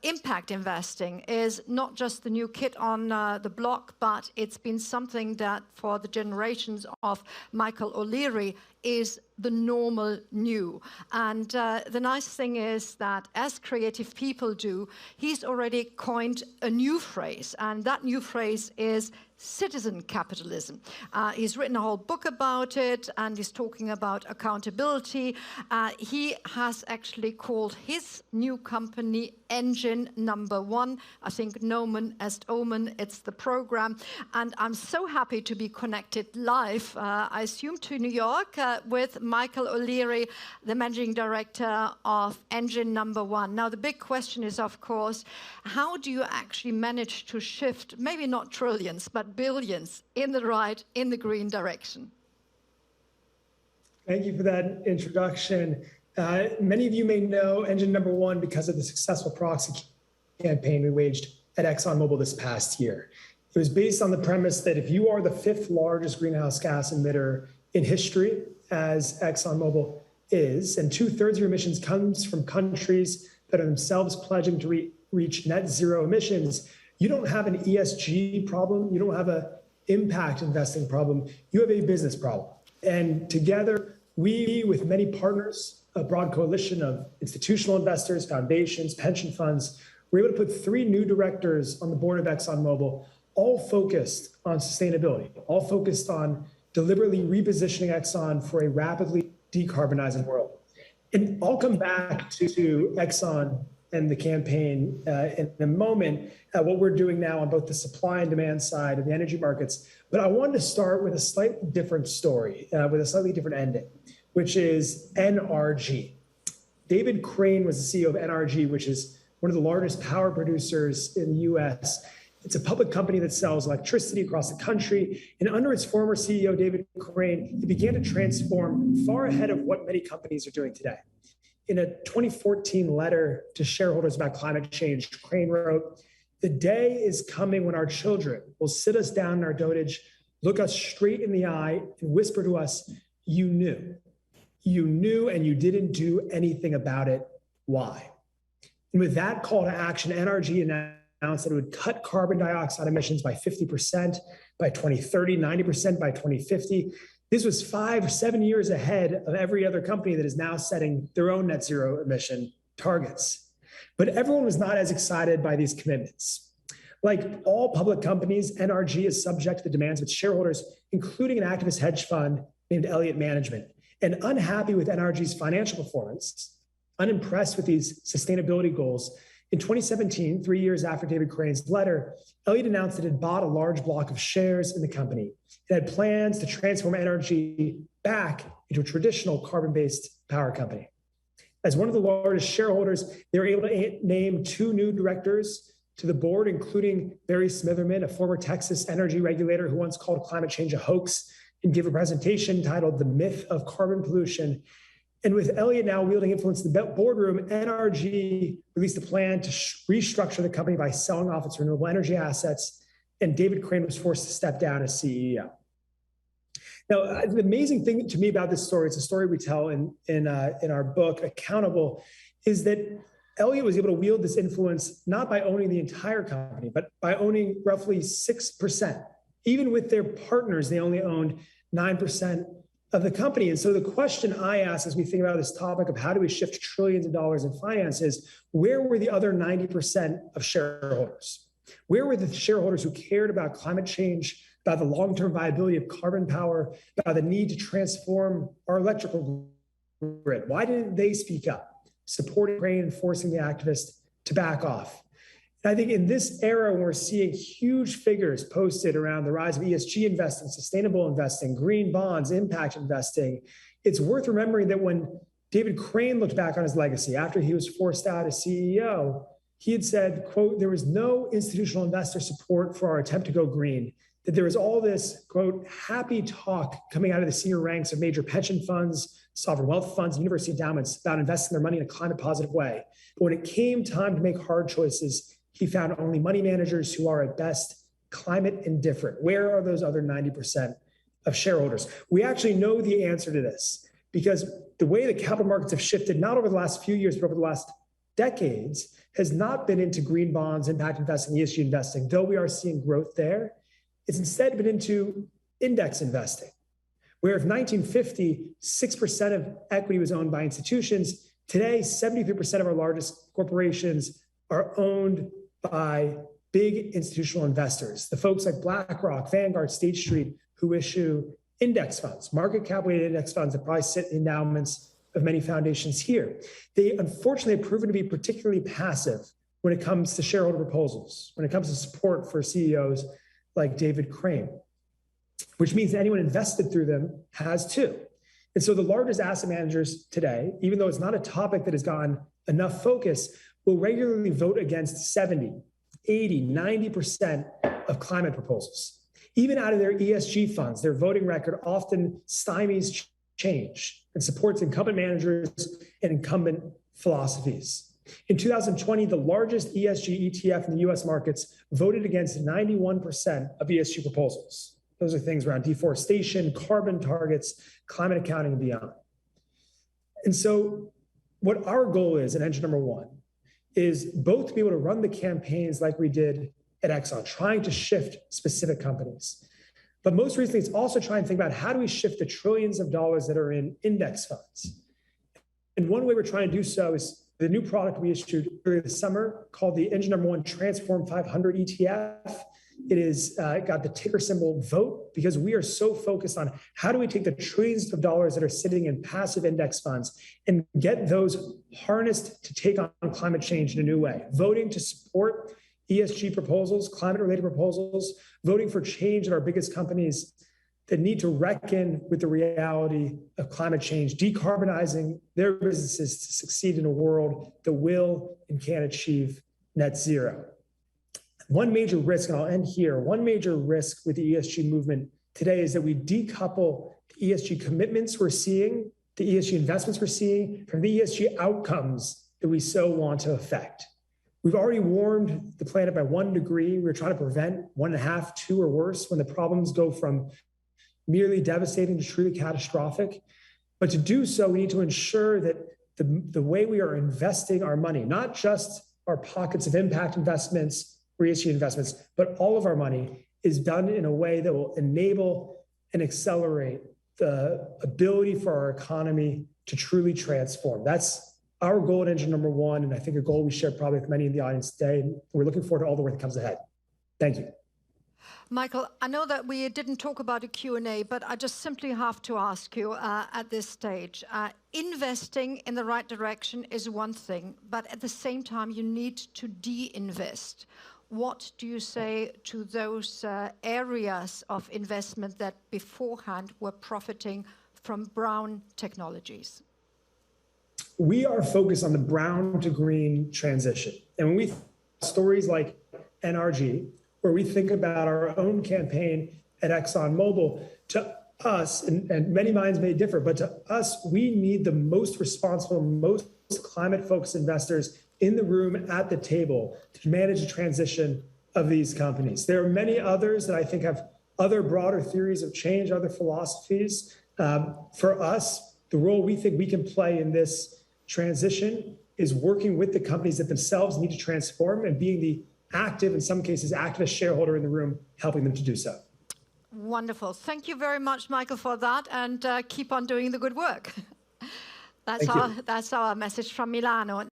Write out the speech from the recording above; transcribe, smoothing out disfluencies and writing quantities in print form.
impact investing is not just the new kid on the block, but it's been something that for the generations of Michael O'Leary is the normal new. And the nice thing is that as creative people do, he's already coined a new phrase, and that new phrase is citizen capitalism. He's written a whole book about it, and he's talking about accountability. He has actually called his new company Engine Number One. I think Nomen est Omen, it's the program. And I'm so happy to be connected live, I assume, to New York with Michael O'Leary, the managing director of Engine Number One. Now, the big question is, of course, how do you actually manage to shift, maybe not trillions, but billions in the green direction? Thank you for that introduction. Many of you may know Engine Number One because of the successful proxy campaign we waged at ExxonMobil this past year. It was based on the premise that if you are the 5th largest greenhouse gas emitter in history, as ExxonMobil is, and 2/3 of your emissions comes from countries that are themselves pledging to reach net zero emissions, you don't have an ESG problem, you don't have an impact investing problem, you have a business problem. And together, we, with many partners, a broad coalition of institutional investors, foundations, pension funds, were able to put 3 new directors on the board of ExxonMobil, all focused on sustainability, all focused on deliberately repositioning Exxon for a rapidly decarbonizing world. And I'll come back to Exxon and the campaign in a moment, what we're doing now on both the supply and demand side of the energy markets. But I wanted to start with a slightly different story, with a slightly different ending, which is NRG. David Crane was the CEO of NRG, which is one of the largest power producers in the US. It's a public company that sells electricity across the country. And under its former CEO, David Crane, it began to transform far ahead of what many companies are doing today. In a 2014 letter to shareholders about climate change, Crane wrote, "The day is coming when our children will sit us down in our dotage, look us straight in the eye, and whisper to us, 'You knew. You knew and you didn't do anything about it. Why?'" And with that call to action, NRG announced that it would cut carbon dioxide emissions by 50% by 2030, 90% by 2050. This was 5 or 7 years ahead of every other company that is now setting their own net zero emission targets. But everyone was not as excited by these commitments. Like all public companies, NRG is subject to the demands of its shareholders, including an activist hedge fund named Elliott Management. And unhappy with NRG's financial performance, unimpressed with these sustainability goals, in 2017, 3 years after David Crane's letter, Elliott announced that it had bought a large block of shares in the company. It had plans to transform NRG back into a traditional carbon-based power company. As one of the largest shareholders, they were able to name 2 new directors to the board, including Barry Smitherman, a former Texas energy regulator who once called climate change a hoax and gave a presentation titled "The Myth of Carbon Pollution." And with Elliott now wielding influence in the boardroom, NRG released a plan to restructure the company by selling off its renewable energy assets, and David Crane was forced to step down as CEO. Now, the amazing thing to me about this story, it's a story we tell in our book, Accountable, is that Elliott was able to wield this influence not by owning the entire company, but by owning roughly 6%. Even with their partners, they only owned 9% of the company. And so the question I ask as we think about this topic of how do we shift trillions of dollars in finance is, where were the other 90% of shareholders? Where were the shareholders who cared about climate change, about the long-term viability of carbon power, about the need to transform our electrical grid? Why didn't they speak up, supporting Crane and forcing the activists to back off? And I think in this era, when we're seeing huge figures posted around the rise of ESG investing, sustainable investing, green bonds, impact investing, it's worth remembering that when David Crane looked back on his legacy after he was forced out as CEO, he had said, quote, "There was no institutional investor support for our attempt to go green, that there was all this, quote, happy talk coming out of the senior ranks of major pension funds, sovereign wealth funds, and university endowments about investing their money in a climate positive way. But when it came time to make hard choices, he found only money managers who are at best climate indifferent." Where are those other 90% of shareholders? We actually know the answer to this because the way the capital markets have shifted, not over the last few years, but over the last decades has not been into green bonds, impact investing, ESG investing, though we are seeing growth there. It's instead been into index investing, where if 1950, 6% of equity was owned by institutions, today 73% of our largest corporations are owned by big institutional investors, the folks like BlackRock, Vanguard, State Street, who issue index funds, market cap weighted index funds that probably sit in endowments of many foundations here. They unfortunately have proven to be particularly passive when it comes to shareholder proposals, when it comes to support for CEOs like David Crane, which means that anyone invested through them has too. And so the largest asset managers today, even though it's not a topic that has gotten enough focus, will regularly vote against 70, 80, 90% of climate proposals. Even out of their ESG funds, their voting record often stymies change and supports incumbent managers and incumbent philosophies. In 2020, the largest ESG ETF in the US markets voted against 91% of ESG proposals. Those are things around deforestation, carbon targets, climate accounting, and beyond. And so what our goal is at Engine Number One is both to be able to run the campaigns like we did at Exxon, trying to shift specific companies. But most recently, it's also trying to think about how do we shift the trillions of dollars that are in index funds. And one way we're trying to do so is the new product we issued earlier this summer called the Engine Number One Transform 500 ETF. It is got the ticker symbol VOTE because we are so focused on how do we take the trillions of dollars that are sitting in passive index funds and get those harnessed to take on climate change in a new way, voting to support ESG proposals, climate-related proposals, voting for change at our biggest companies that need to reckon with the reality of climate change, decarbonizing their businesses to succeed in a world that will and can achieve net zero. One major risk, and I'll end here, one major risk with the ESG movement today is that we decouple the ESG commitments we're seeing, the ESG investments we're seeing, from the ESG outcomes that we so want to affect. We've already warmed the planet by 1 degree. We're trying to prevent 1.5, 2, or worse when the problems go from merely devastating to truly catastrophic. But to do so, we need to ensure that the way we are investing our money, not just our pockets of impact investments or ESG investments, but all of our money is done in a way that will enable and accelerate the ability for our economy to truly transform. That's our goal at Engine Number One, and I think a goal we share probably with many in the audience today. We're looking forward to all the work that comes ahead. Thank you. Michael, I know that we didn't talk about a Q&A, but I just simply have to ask you at this stage. Investing in the right direction is one thing, but at the same time, you need to de-invest. What do you say to those areas of investment that beforehand were profiting from brown technologies? We are focused on the brown to green transition. And when we stories like NRG, where we think about our own campaign at ExxonMobil, to us, and many minds may differ, but to us, we need the most responsible, most climate-focused investors in the room at the table to manage the transition of these companies. There are many others that I think have other broader theories of change, other philosophies. For us, the role we think we can play in this transition is working with the companies that themselves need to transform and being the active, in some cases, activist shareholder in the room, helping them to do so. Wonderful. Thank you very much, Michael, for that, and keep on doing the good work. That's our message from Milano.